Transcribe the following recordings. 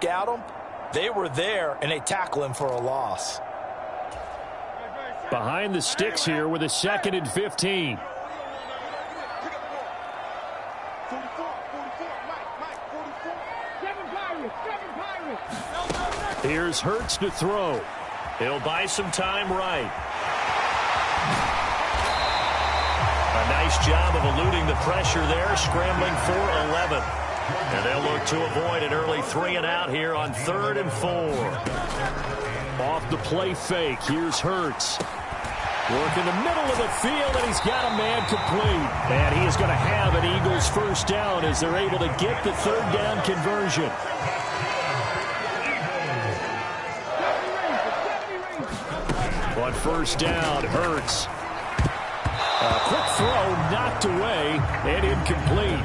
At them, they were there, and they tackle him for a loss. Behind the sticks here with a 2nd and 15. Here's Hurts to throw. He'll buy some time right. A nice job of eluding the pressure there, scrambling for 11. And they'll look to avoid an early 3-and-out here on 3rd and 4. Off the play fake, here's Hurts. Work in the middle of the field, and he's got a man complete. And he is going to have an Eagles first down as they're able to get the 3rd down conversion. On 1st down, Hurts. A quick throw knocked away and incomplete.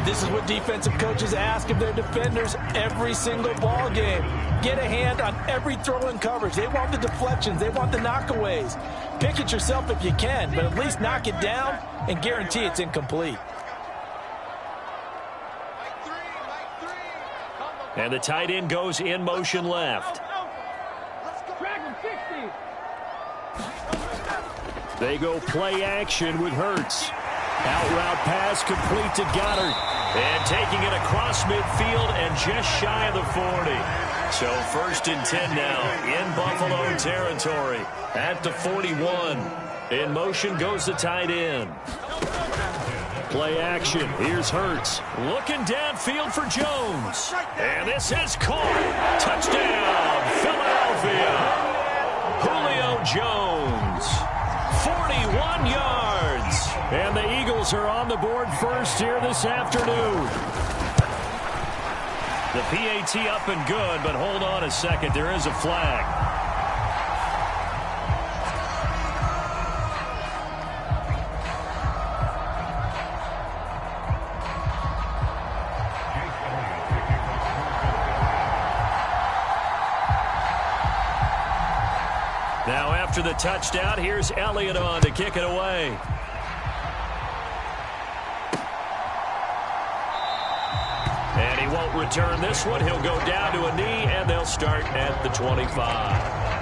This is what defensive coaches ask of their defenders every single ball game. Get a hand on every throw in coverage. They want the deflections. They want the knockaways. Pick it yourself if you can, but at least knock it down and guarantee it's incomplete. And the tight end goes in motion left. They go play action with Hurts. Out route pass complete to Goddard. And taking it across midfield and just shy of the 40. So 1st and 10 now in Buffalo territory at the 41. In motion goes the tight end. Play action. Here's Hurts. Looking downfield for Jones. And this is caught. Touchdown, Philadelphia. Julio Jones. 41 yards. And the Eagles are on the board first here this afternoon. The PAT up and good, but hold on a second. There is a flag. Now after the touchdown, here's Elliott on to kick it away. And he won't return this one. He'll go down to a knee, and they'll start at the 25.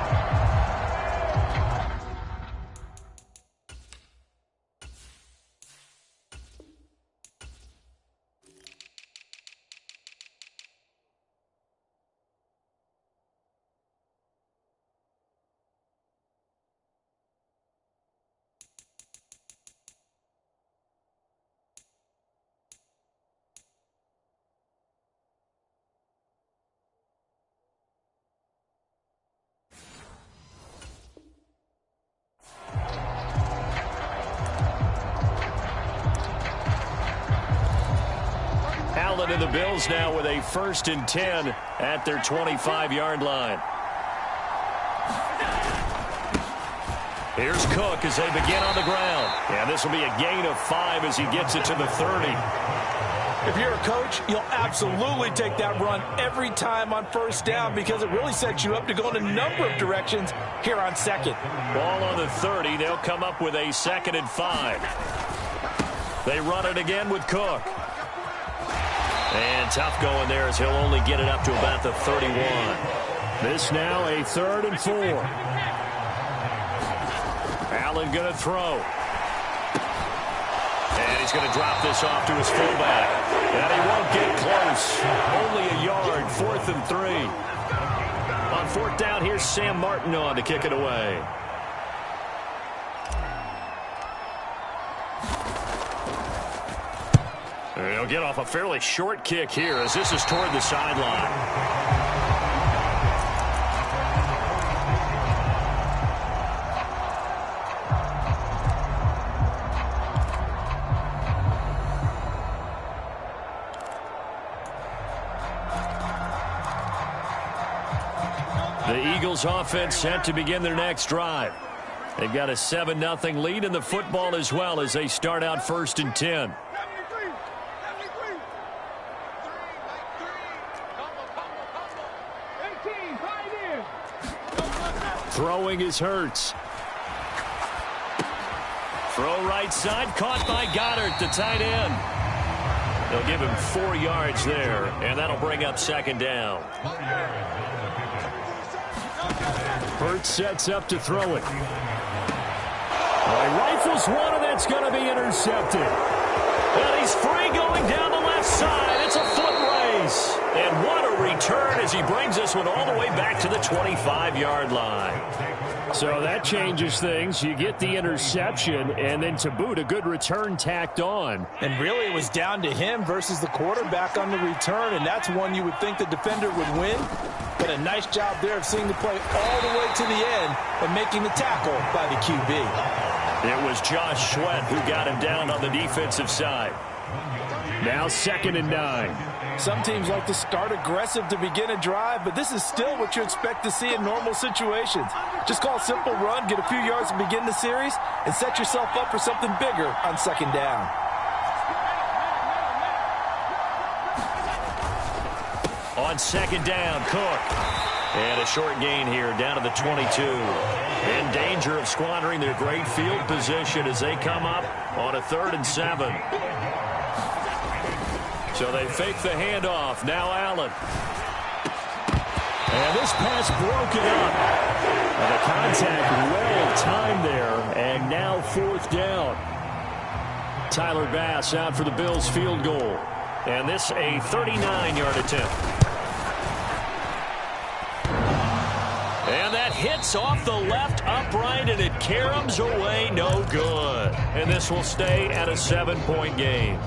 Allen and the Bills now with a 1st and 10 at their 25-yard line. Here's Cook as they begin on the ground. And this will be a gain of 5 as he gets it to the 30. If you're a coach, you'll absolutely take that run every time on 1st down because it really sets you up to go in a number of directions here on 2nd. Ball on the 30. They'll come up with a 2nd and 5. They run it again with Cook. And tough going there as he'll only get it up to about the 31. This now a 3rd and 4. Allen going to throw. And he's going to drop this off to his fullback. And he won't get close. Only a yard, 4th and 3. On 4th down, here's Sam Martin on to kick it away. He'll get off a fairly short kick here as this is toward the sideline. The Eagles offense set to begin their next drive. They've got a 7-0 lead in the football as well as they start out 1st and 10. Throwing is Hurts. Throw right side, caught by Goddard, the tight end. They'll give him 4 yards there, and that'll bring up second down. Hurts sets up to throw it. Well, he rifles one, and that's going to be intercepted. And he's free going down the left side. It's a foot race. And what a return as he brings this one all the way back to the 25-yard line. So that changes things. You get the interception, and then to boot, a good return tacked on. And really, it was down to him versus the quarterback on the return, and that's one you would think the defender would win. But a nice job there of seeing the play all the way to the end and making the tackle by the QB. It was Josh Sweat who got him down on the defensive side. Now 2nd and 9. Some teams like to start aggressive to begin a drive, but this is still what you expect to see in normal situations. Just call a simple run, get a few yards to begin the series, and set yourself up for something bigger on 2nd down. On 2nd down, Cook. And a short gain here down to the 22. In danger of squandering their great field position as they come up on a 3rd and 7. So they fake the handoff. Now Allen. And this pass broken up. And the contact well timed there. And now 4th down. Tyler Bass out for the Bills field goal. And this a 39-yard attempt. And that hits off the left upright, and it caroms away no good. And this will stay at a 7-point game.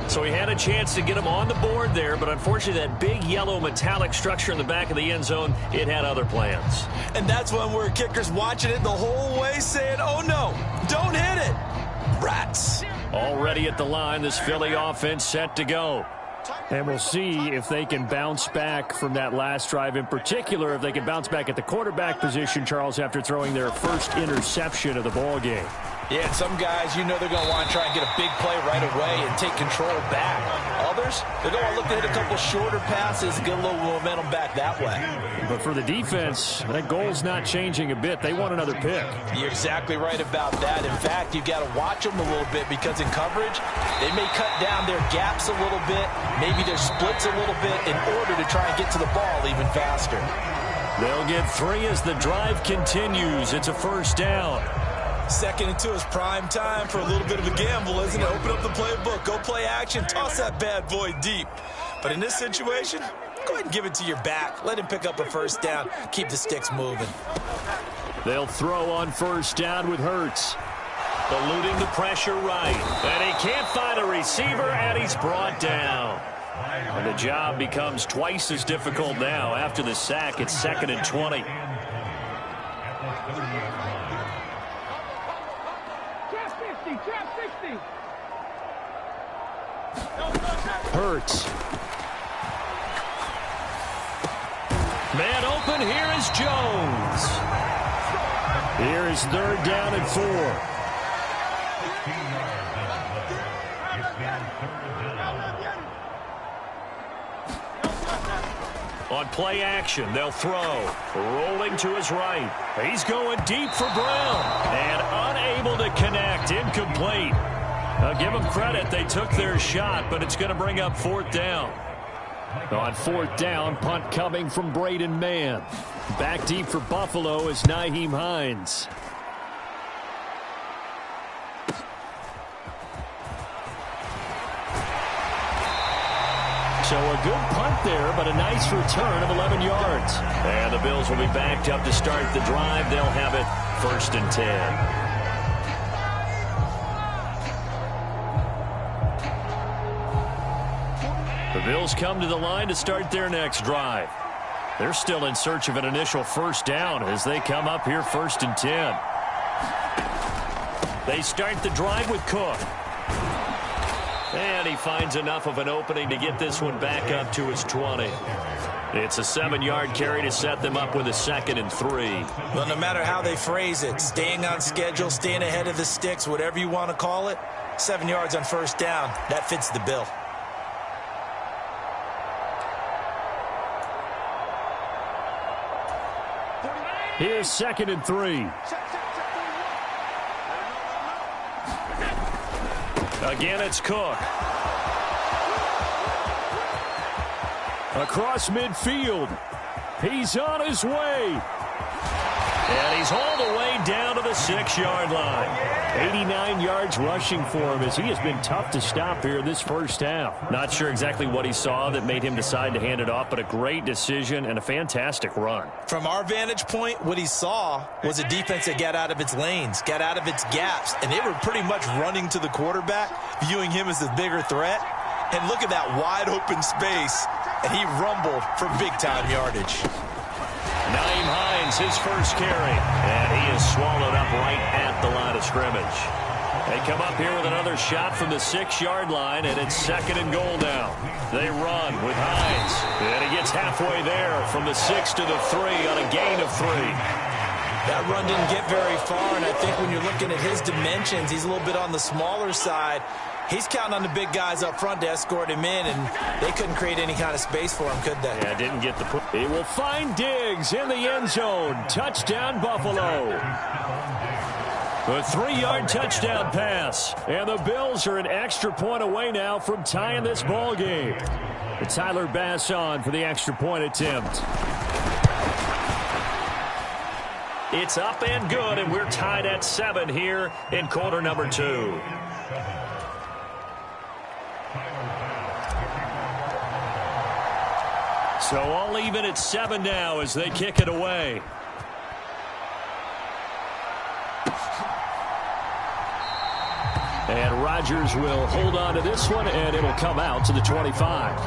So he had a chance to get him on the board there, but unfortunately that big yellow metallic structure in the back of the end zone, it had other plans. And that's one where kicker's watching it the whole way saying, oh no, don't hit it. Rats. Already at the line, this Philly offense set to go. And we'll see if they can bounce back from that last drive. In particular, if they can bounce back at the quarterback position, Charles, after throwing their first interception of the ball game. Yeah, and some guys, you know they're going to want to try and get a big play right away and take control back. Others, they're going to look to hit a couple shorter passes and get a little momentum back that way. But for the defense, that goal's not changing a bit. They want another pick. You're exactly right about that. In fact, you've got to watch them a little bit because in coverage, they may cut down their gaps a little bit, maybe their splits a little bit in order to try and get to the ball even faster. They'll get 3 as the drive continues. It's a 1st down. 2nd and 2 is prime time for a little bit of a gamble, isn't it? Open up the playbook, go play action, toss that bad boy deep. But in this situation, go ahead and give it to your back. Let him pick up a 1st down. Keep the sticks moving. They'll throw on 1st down with Hurts. Eluding the pressure right. And he can't find a receiver, and he's brought down. And the job becomes twice as difficult now. After the sack, it's 2nd and 20. Hurts. Man open, here is Jones. Here is 3rd down and 4. On play action, they'll throw. Rolling to his right. He's going deep for Brown. And unable to connect. Incomplete. I'll give them credit. They took their shot, but it's going to bring up 4th down. On 4th down, punt coming from Braden Mann. Back deep for Buffalo is Nyheim Hines. So a good punt there, but a nice return of 11 yards. And the Bills will be backed up to start the drive. They'll have it 1st and 10. The Bills come to the line to start their next drive. They're still in search of an initial 1st down as they come up here 1st and 10. They start the drive with Cook. And he finds enough of an opening to get this one back up to his 20. It's a 7-yard carry to set them up with a 2nd and 3. Well, no matter how they phrase it, staying on schedule, staying ahead of the sticks, whatever you want to call it, 7 yards on 1st down, that fits the bill. Here's 2nd and 3. Again, it's Cook. Across midfield. He's on his way. And he's all the way down to the 6-yard line. 89 yards rushing for him as he has been tough to stop here in this first half. Not sure exactly what he saw that made him decide to hand it off, but a great decision and a fantastic run. From our vantage point, what he saw was a defense that got out of its lanes, got out of its gaps, and they were pretty much running to the quarterback, viewing him as the bigger threat. And look at that wide open space, and he rumbled for big-time yardage. Nyheim Hines, his first carry, and he is swallowed up right at the line of scrimmage. They come up here with another shot from the 6-yard line, and it's 2nd and goal now. They run with Hines, and he gets halfway there from the 6 to the 3 on a gain of 3. That run didn't get very far, and I think when you're looking at his dimensions, he's a little bit on the smaller side. He's counting on the big guys up front to escort him in, and they couldn't create any kind of space for him, could they? Yeah, didn't get the push. He will find Diggs in the end zone. Touchdown, Buffalo. A 3-yard touchdown pass. And the Bills are an extra point away now from tying this ball game. Tyler Bass on for the extra point attempt. It's up and good, and we're tied at 7 here in quarter number 2. So all even at 7 now as they kick it away. And Rodgers will hold on to this one, and it'll come out to the 25.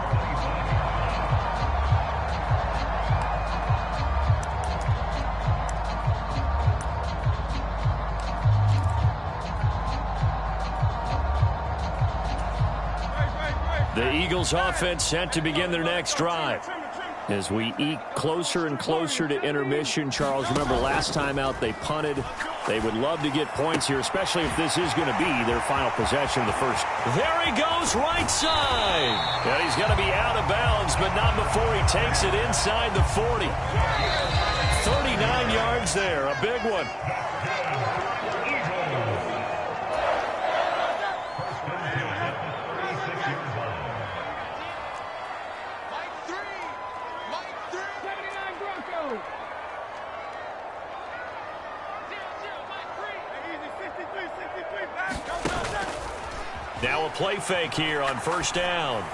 The Eagles offense set to begin their next drive. As we eke closer and closer to intermission, Charles, remember last time out they punted. They would love to get points here, especially if this is going to be their final possession of the first. There he goes, right side. And he's going to be out of bounds, but not before he takes it inside the 40. 39 yards there, a big one. Now a play fake here on first down.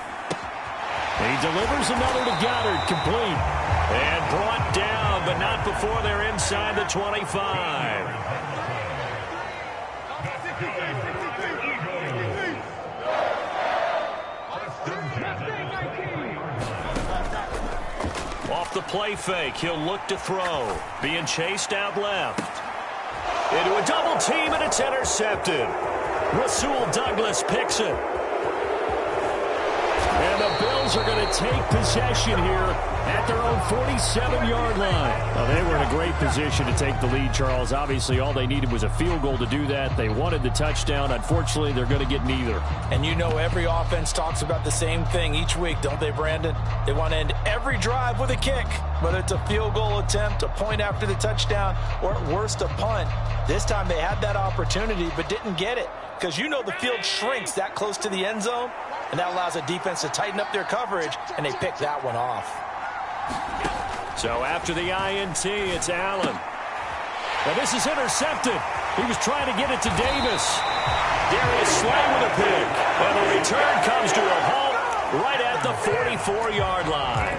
He delivers another to Goddard, complete. And brought down, but not before they're inside the 25. Off the play fake, he'll look to throw. Being chased out left. Into a double team, and it's intercepted. Rasul Douglas picks it. And the Bills are going to take possession here at their own 47-yard line. Well, they were in a great position to take the lead, Charles. Obviously, all they needed was a field goal to do that. They wanted the touchdown. Unfortunately, they're going to get neither. And you know every offense talks about the same thing each week, don't they, Brandon? They want to end every drive with a kick, whether it's a field goal attempt, a point after the touchdown, or at worst, a punt. This time they had that opportunity but didn't get it because you know the field shrinks that close to the end zone, and that allows a defense to tighten up their coverage, and they pick that one off. So after the INT, it's Allen. Well, this is intercepted. He was trying to get it to Davis. Darius Slay with a pick. And the return comes to a halt right at the 44-yard line.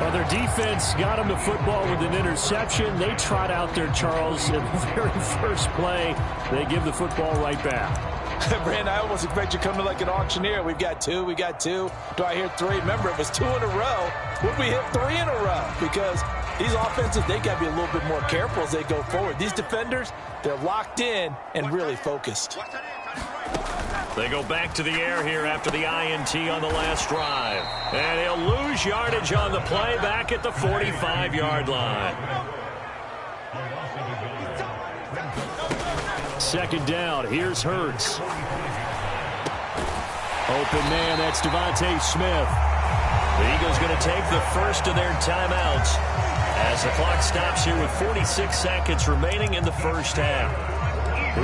Well, their defense got him the football with an interception. They trot out there, Charles, in the very first play. They give the football right back. Brandon, I almost expect you to come to like an auctioneer. We've got two. Do I hear three? Remember, it was 2 in a row. Would we hit 3 in a row? Because these offenses, they got to be a little bit more careful as they go forward. These defenders, they're locked in and really focused. They go back to the air here after the INT on the last drive. And he'll lose yardage on the play back at the 45-yard line. Second down. Here's Hurts. Open man, that's Devontae Smith. The Eagles going to take the first of their timeouts as the clock stops here with 46 seconds remaining in the first half.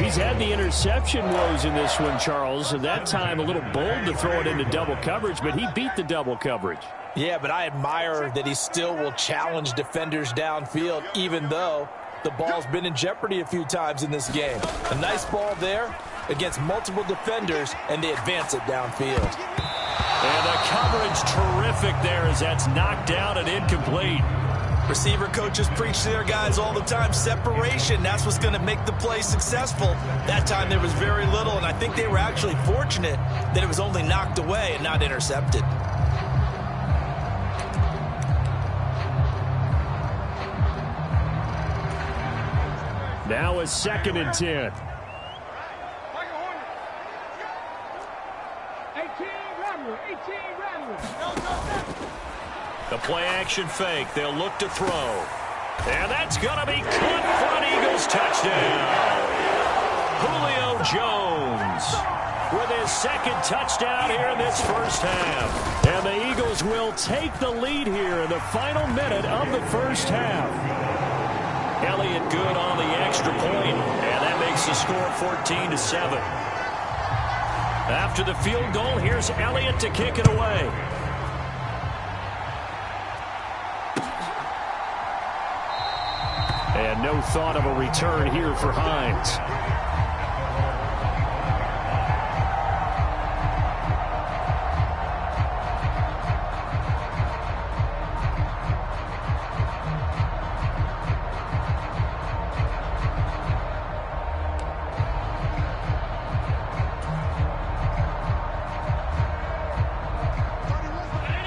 He's had the interception woes in this one, Charles, and that time a little bold to throw it into double coverage, but he beat the double coverage. Yeah, but I admire that he still will challenge defenders downfield, even though the ball's been in jeopardy a few times in this game. A nice ball there against multiple defenders, and they advance it downfield. And the coverage terrific there as that's knocked down and incomplete. Receiver coaches preach to their guys all the time, separation. That's what's going to make the play successful. That time there was very little, and I think they were actually fortunate that it was only knocked away and not intercepted. Now a 2nd and 10. The play-action fake. They'll look to throw. And that's going to be caught front. Eagles touchdown. Julio Jones with his 2nd touchdown here in this first half. And the Eagles will take the lead here in the final minute of the first half. Elliott good on the extra point, and that makes the score 14-7. After the field goal, here's Elliott to kick it away. And no thought of a return here for Hines.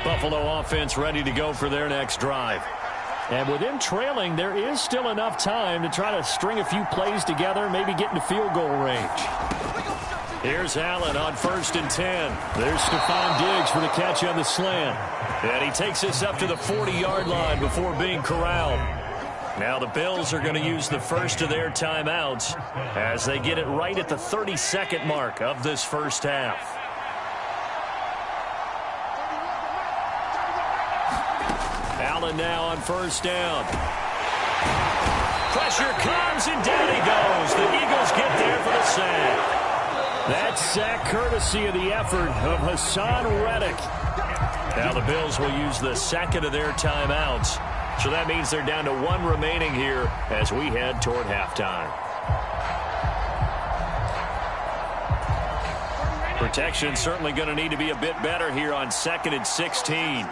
Buffalo offense ready to go for their next drive. And with them trailing, there is still enough time to try to string a few plays together, maybe get into field goal range. Here's Allen on 1st and 10. There's Stephon Diggs for the catch on the slant. And he takes this up to the 40-yard line before being corralled. Now the Bills are going to use the first of their timeouts as they get it right at the 32nd mark of this first half. Allen now on 1st down. Pressure comes, and down he goes. The Eagles get there for the sack. That sack courtesy of the effort of Hassan Reddick. Now the Bills will use the 2nd of their timeouts. So that means they're down to 1 remaining here as we head toward halftime. Protection certainly going to need to be a bit better here on 2nd and 16.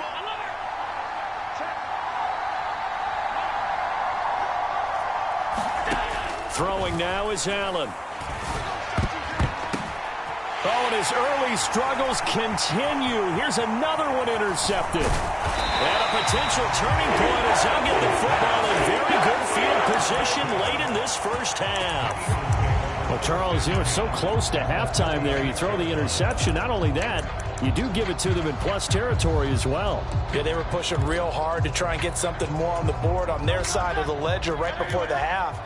Throwing now is Allen. Oh, and his early struggles continue. Here's another one intercepted. And a potential turning point as they'll get the football in very good field position late in this first half. Well, Charles, you were so close to halftime there. You throw the interception. Not only that, you do give it to them in plus territory as well. Yeah, they were pushing real hard to try and get something more on the board on their side of the ledger right before the half.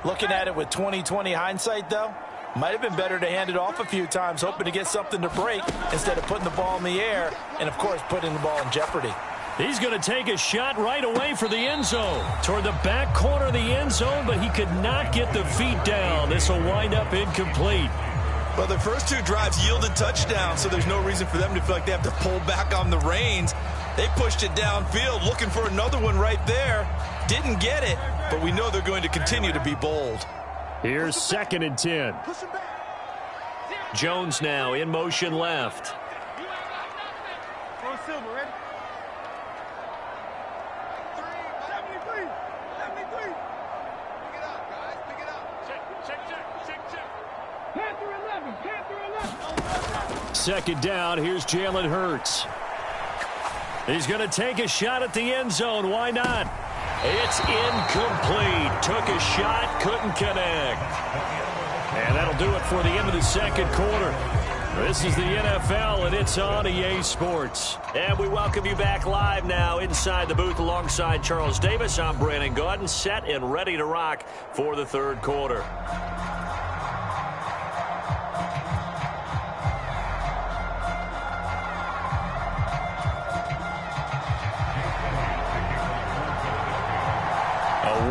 Looking at it with 20/20 hindsight, though, might have been better to hand it off a few times, hoping to get something to break instead of putting the ball in the air and, of course, putting the ball in jeopardy. He's going to take a shot right away for the end zone. Toward the back corner of the end zone, but he could not get the feet down. This will wind up incomplete. Well, their first 2 drives yielded touchdowns, so there's no reason for them to feel like they have to pull back on the reins. They pushed it downfield, looking for another one right there. Didn't get it, but we know they're going to continue to be bold. Here's 2nd and 10. Jones now in motion left. Second down, here's Jalen Hurts. He's going to take a shot at the end zone. Why not? It's incomplete. Took a shot, couldn't connect. And that'll do it for the end of the second quarter. This is the NFL, and it's on EA Sports. And we welcome you back live now inside the booth alongside Charles Davis. I'm Brandon Gaudin, set and ready to rock for the third quarter.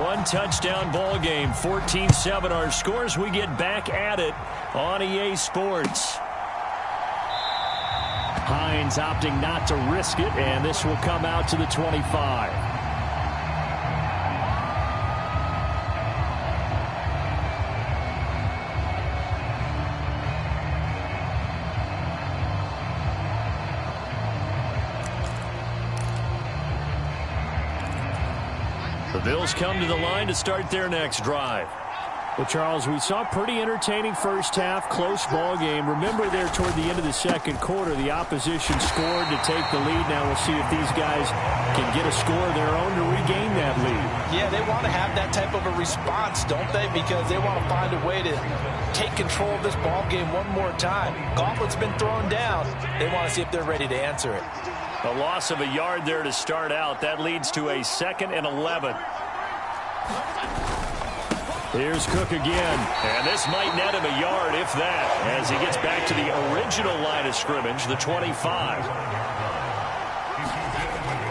One-touchdown ball game, 14-7 our scores. We get back at it on EA Sports. High Lions opting not to risk it, and this will come out to the 25. The Bills come to the line to start their next drive. Well, Charles, we saw a pretty entertaining first half, close ball game. Remember there toward the end of the second quarter, the opposition scored to take the lead. Now we'll see if these guys can get a score of their own to regain that lead. Yeah, they want to have that type of a response, don't they? Because they want to find a way to take control of this ball game one more time. Gauntlet's been thrown down. They want to see if they're ready to answer it. A loss of a yard there to start out. That leads to a 2nd and 11. Here's Cook again. And this might net him a yard, if that, as he gets back to the original line of scrimmage, the 25.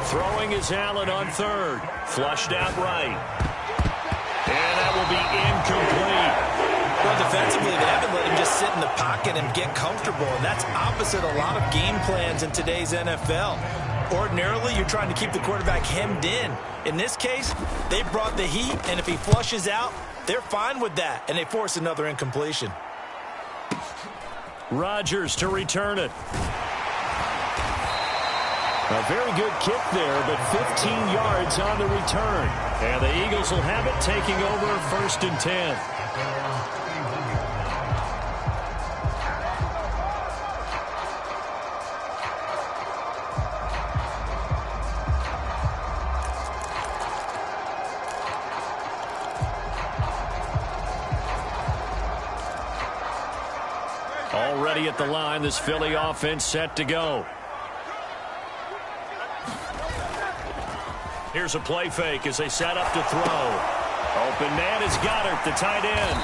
Throwing is Allen on third. Flushed out right. And that will be incomplete. Well, defensively, they haven't let him just sit in the pocket and get comfortable, and that's opposite a lot of game plans in today's NFL. Ordinarily, you're trying to keep the quarterback hemmed in. In this case, they brought the heat, and if he flushes out, they're fine with that, and they force another incompletion. Rodgers to return it. A very good kick there, but 15 yards on the return. And the Eagles will have it, taking over 1st and 10. Already at the line, this Philly offense set to go. Here's a play fake as they set up to throw. Open man is Goddard, the tight end.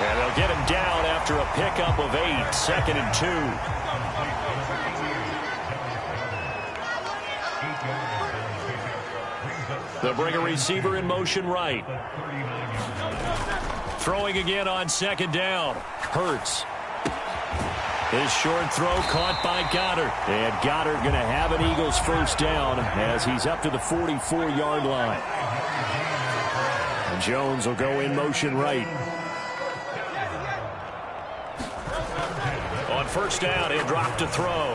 And they'll get him down after a pickup of 8, 2nd and 2. They'll bring a receiver in motion right. Throwing again on 2nd down. Hurts. His short throw caught by Goddard. And Goddard going to have an Eagles first down as he's up to the 44-yard line. And Jones will go in motion right. On 1st down, he'll drop to throw.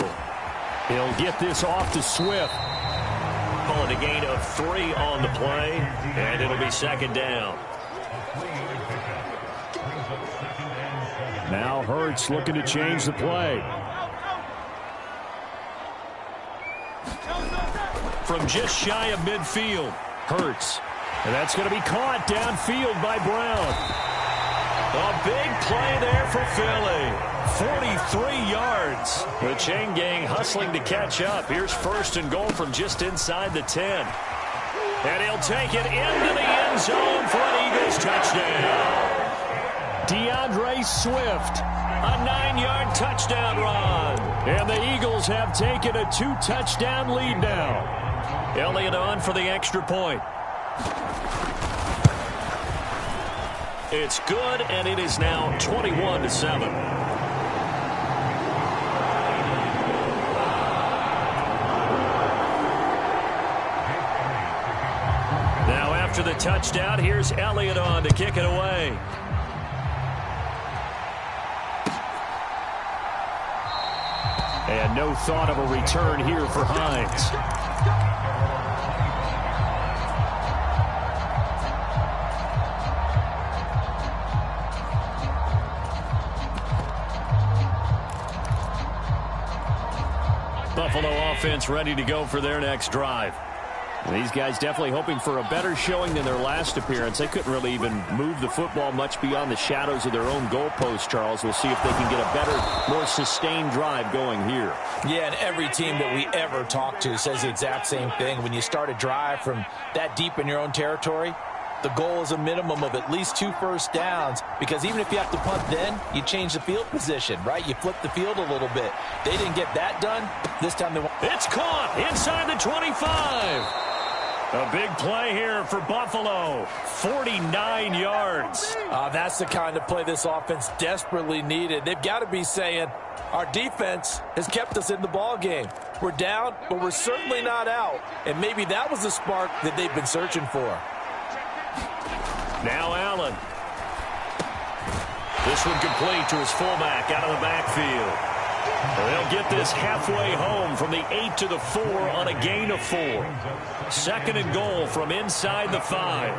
He'll get this off to Swift. Calling a gain of 3 on the play, and it'll be 2nd down. Now Hurts looking to change the play. From just shy of midfield, Hurts. And that's going to be caught downfield by Brown. A big play there for Philly. 43 yards. The chain gang hustling to catch up. Here's 1st and goal from just inside the 10. And he'll take it into the end zone for an Eagles touchdown. DeAndre Swift, a 9-yard touchdown run. And the Eagles have taken a 2-touchdown lead now. Elliott on for the extra point. It's good, and it is now 21-7. Now after the touchdown, here's Elliott on to kick it away. And no thought of a return here for Hines. Buffalo offense ready to go for their next drive. These guys definitely hoping for a better showing than their last appearance. They couldn't really even move the football much beyond the shadows of their own goalpost, Charles. We'll see if they can get a better, more sustained drive going here. Yeah, and every team that we ever talk to says the exact same thing. When you start a drive from that deep in your own territory, the goal is a minimum of at least 2 first downs, because even if you have to punt then, you change the field position, right? You flip the field a little bit. They didn't get that done. This time they won't. It's caught inside the 25. A big play here for Buffalo. 49 yards. That's the kind of play this offense desperately needed. They've got to be saying, Our defense has kept us in the ball game. We're down, but we're certainly not out. And maybe that was the spark that they've been searching for. Now Allen. This one complete to his fullback out of the backfield. They'll get this halfway home from the 8 to the 4 on a gain of 4. 2nd and goal from inside the 5.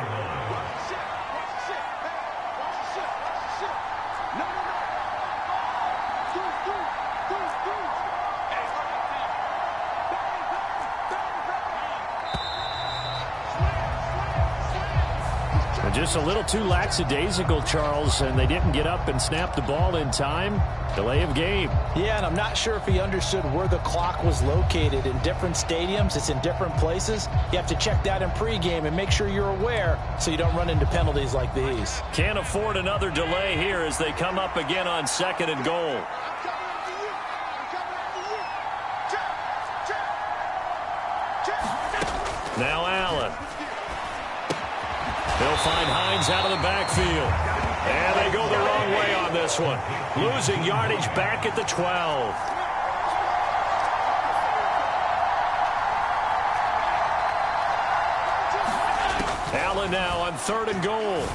Just a little too lackadaisical, Charles, and they didn't get up and snap the ball in time. Delay of game. Yeah, and I'm not sure if he understood where the clock was located. In different stadiums, it's in different places. You have to check that in pregame and make sure you're aware so you don't run into penalties like these. Can't afford another delay here as they come up again on 2nd and goal. Now Allen. They'll find Hines out of the backfield. And they go the wrong way on this one. Losing yardage back at the 12. Allen now on 3rd and goal.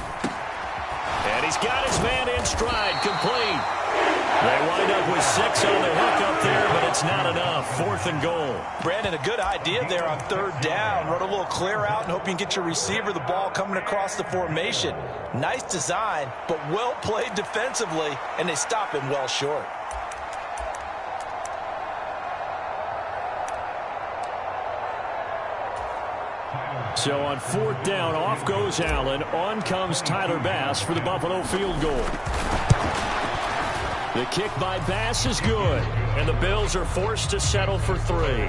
And he's got his man in stride, complete. They wind up with 6 on the hook up there, but it's not enough. 4th and goal. Brandon, a good idea there on 3rd down. Run a little clear out and hope you can get your receiver the ball coming across the formation. Nice design, but well played defensively, and they stop him well short. So on 4th down, off goes Allen. On comes Tyler Bass for the Buffalo field goal. The kick by Bass is good, and the Bills are forced to settle for 3.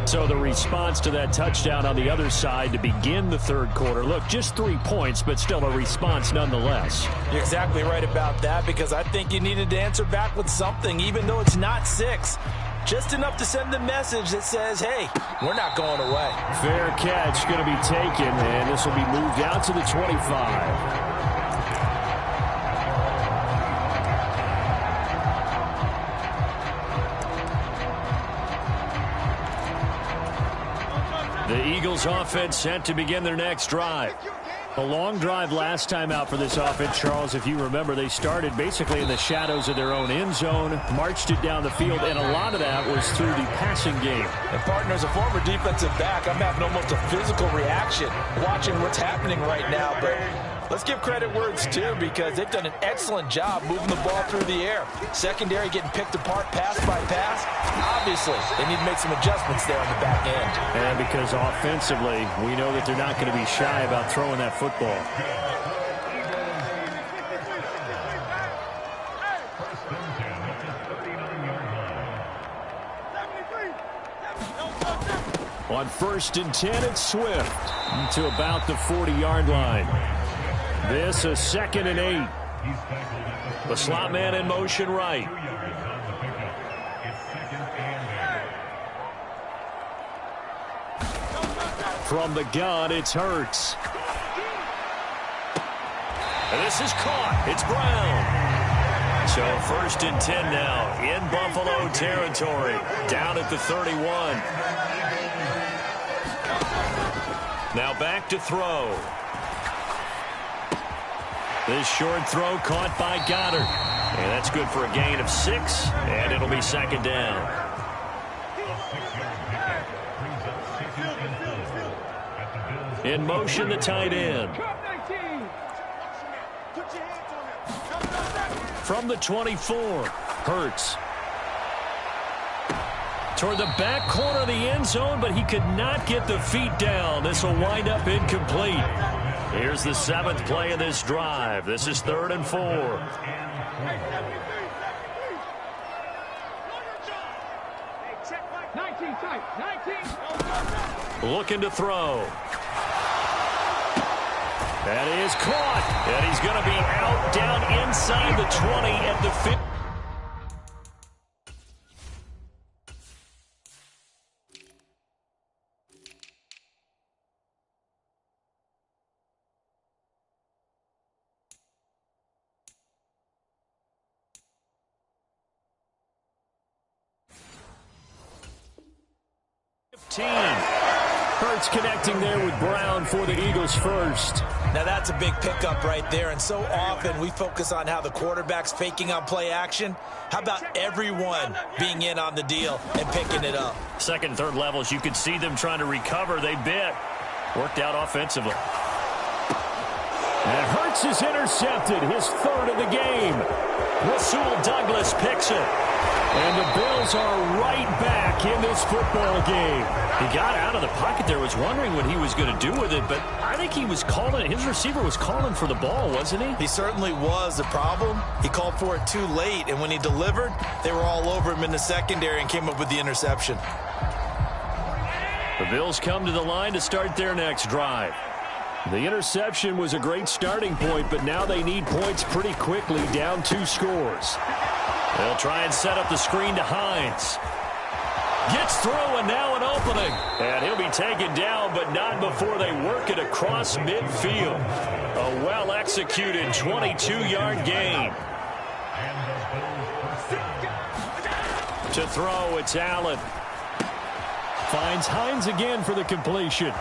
So the response to that touchdown on the other side to begin the 3rd quarter. Look, just 3 points, but still a response nonetheless. You're exactly right about that, because I think you needed to answer back with something, even though it's not 6. Just enough to send the message that says, hey, we're not going away. Fair catch going to be taken, and this will be moved out to the 25. The Eagles offense set to begin their next drive. A long drive last time out for this offense, Charles. If you remember, they started basically in the shadows of their own end zone, marched it down the field, and a lot of that was through the passing game. And partner, as a former defensive back, I'm having almost a physical reaction watching what's happening right now. But let's give credit where it's due, because they've done an excellent job moving the ball through the air. Secondary getting picked apart pass by pass. Obviously, they need to make some adjustments there on the back end. And because offensively, we know that they're not going to be shy about throwing that football. On 1st and 10, it's Swift to about the 40-yard line. This a 2nd and 8. The slot man in motion right. From the gun, it's Hurts. And this is caught. It's Brown. So 1st and 10 now in Buffalo territory. Down at the 31. Now back to throw. This short throw caught by Goddard. And that's good for a gain of 6. And it'll be 2nd down. In motion, the tight end. From the 24, Hurts. Toward the back corner of the end zone, but he could not get the feet down. This will wind up incomplete. Here's the 7th play of this drive. This is 3rd and 4. Looking to throw. That is caught. And he's going to be out down inside the 20 at the 50. 19. Hurts connecting there with Brown for the Eagles first. Now that's a big pickup right there, and so often we focus on how the quarterback's faking on play action. How about everyone being in on the deal and picking it up? Second and third levels, you could see them trying to recover. They bit. Worked out offensively. And Hurts is intercepted, his third of the game. Rasul Douglas picks it. And the Bills are right back in this football game. He got out of the pocket there, was wondering what he was going to do with it, but I think he was calling, his receiver was calling for the ball, wasn't he? He certainly was. The problem, he called for it too late, and when he delivered, they were all over him in the secondary and came up with the interception. The Bills come to the line to start their next drive. The interception was a great starting point, but now they need points pretty quickly, down 2 scores. They'll try and set up the screen to Hines. Gets through, and now an opening. And he'll be taken down, but not before they work it across midfield. A well-executed 22-yard gain. To throw, it's Allen. Finds Hines again for the completion.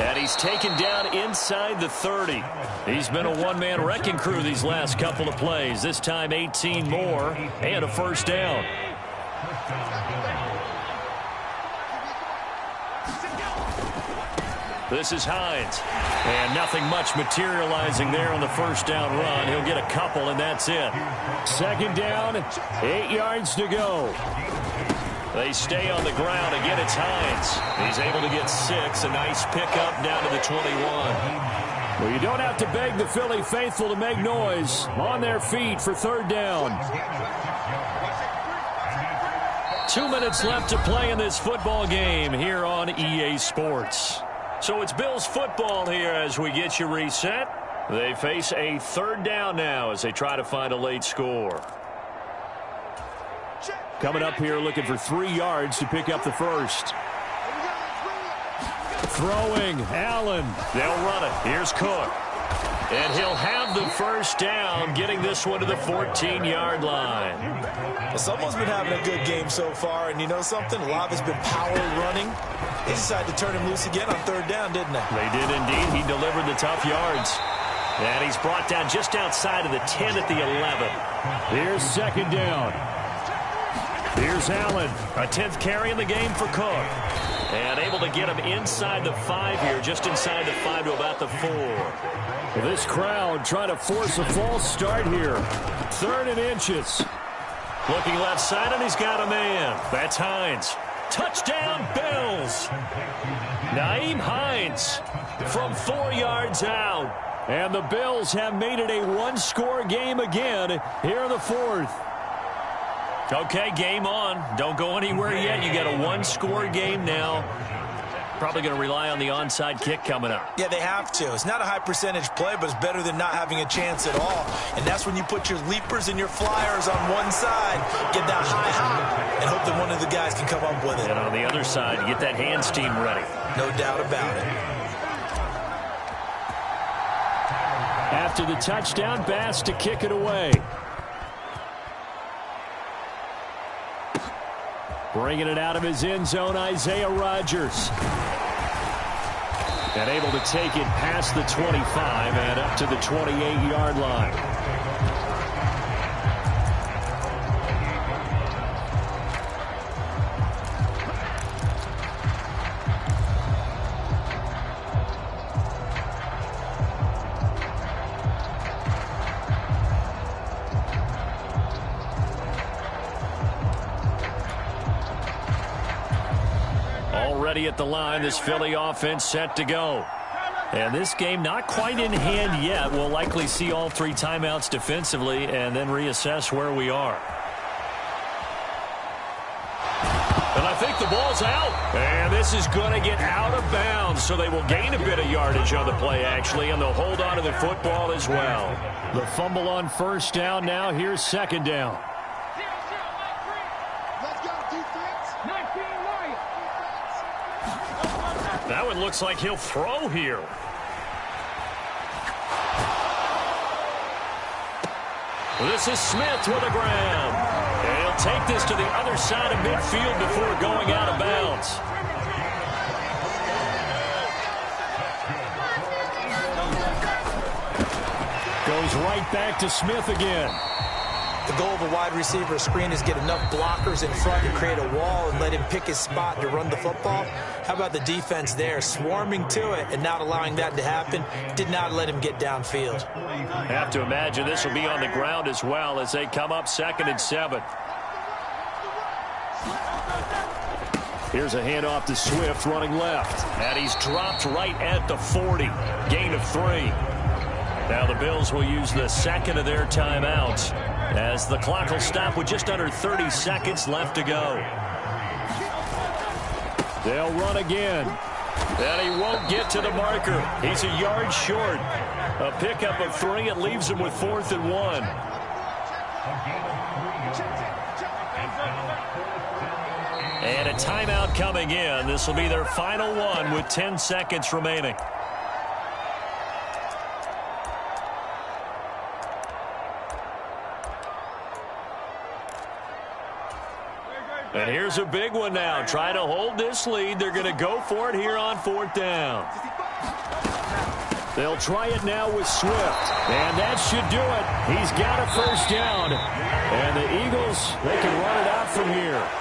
And he's taken down inside the 30. He's been a one-man wrecking crew these last couple of plays. This time 18 more and a first down. This is Hines. And nothing much materializing there on the first down run. He'll get a couple, and that's it. Second down, 8 yards to go. They stay on the ground. Again, it's Hines. He's able to get 6. A nice pickup down to the 21. Well, you don't have to beg the Philly faithful to make noise. On their feet for third down. 2 minutes left to play in this football game here on EA Sports. So it's Bills football here as we get you reset. They face a third down now as they try to find a late score. Coming up here looking for 3 yards to pick up the first. Throwing, Allen. They'll run it. Here's Cook. And he'll have the first down, getting this one to the 14-yard line. Well, someone's been having a good game so far, and you know something? A lot has been power running. They decided to turn him loose again on third down, didn't they? They did indeed. He delivered the tough yards. And he's brought down just outside of the 10 at the 11. Here's second down. Here's Allen. A 10th carry in the game for Cook. And able to get him inside the 5 here, just inside the 5 to about the 4. Well, this crowd trying to force a false start here. 3rd and inches. Looking left side, and he's got a man. That's Hines. Touchdown, Bills. Nyheim Hines from 4 yards out. And the Bills have made it a one-score game again here in the fourth. Okay, game on. Don't go anywhere yet. You got a one-score game now. Probably going to rely on the onside kick coming up. Yeah, they have to. It's not a high percentage play, but it's better than not having a chance at all. And that's when you put your leapers and your flyers on one side, get that high hop, and hope that one of the guys can come up with it. And on the other side, get that hands team ready. No doubt about it. After the touchdown, Bass to kick it away. Bringing it out of his end zone, Isaiah Rodgers. And able to take it past the 25 and up to the 28-yard line. Already at the line, this Philly offense set to go. And this game not quite in hand yet. We'll likely see all 3 timeouts defensively and then reassess where we are. And I think the ball's out. And this is going to get out of bounds, so they will gain a bit of yardage on the play, actually, and they'll hold on to the football as well. The fumble on first down now. Here's second down. That one looks like he'll throw here. This is Smith with a grab. And he'll take this to the other side of midfield before going out of bounds. Goes right back to Smith again. The goal of a wide receiver screen is get enough blockers in front to create a wall and let him pick his spot to run the football. How about the defense there, swarming to it and not allowing that to happen? Did not let him get downfield. I have to imagine this will be on the ground as well as they come up 2nd and 7. Here's a handoff to Swift running left. And he's dropped right at the 40. Gain of 3. Now the Bills will use the second of their timeouts as the clock will stop with just under 30 seconds left to go. They'll run again. And he won't get to the marker. He's a yard short. A pickup of 3. It leaves him with 4th and 1. And a timeout coming in. This will be their final one with 10 seconds remaining. And here's a big one now. Trying to hold this lead. They're going to go for it here on 4th down. They'll try it now with Swift. And that should do it. He's got a 1st down. And the Eagles, they can run it out from here.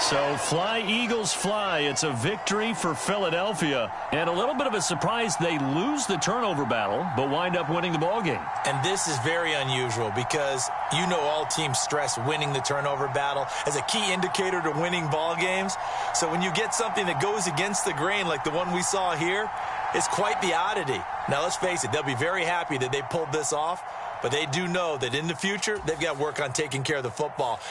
So fly, Eagles, fly. It's a victory for Philadelphia. And a little bit of a surprise, they lose the turnover battle, but wind up winning the ballgame. And this is very unusual because you know all teams stress winning the turnover battle as a key indicator to winning ball games. So when you get something that goes against the grain like the one we saw here, it's quite the oddity. Now, let's face it, they'll be very happy that they pulled this off, but they do know that in the future, they've got to work on taking care of the football.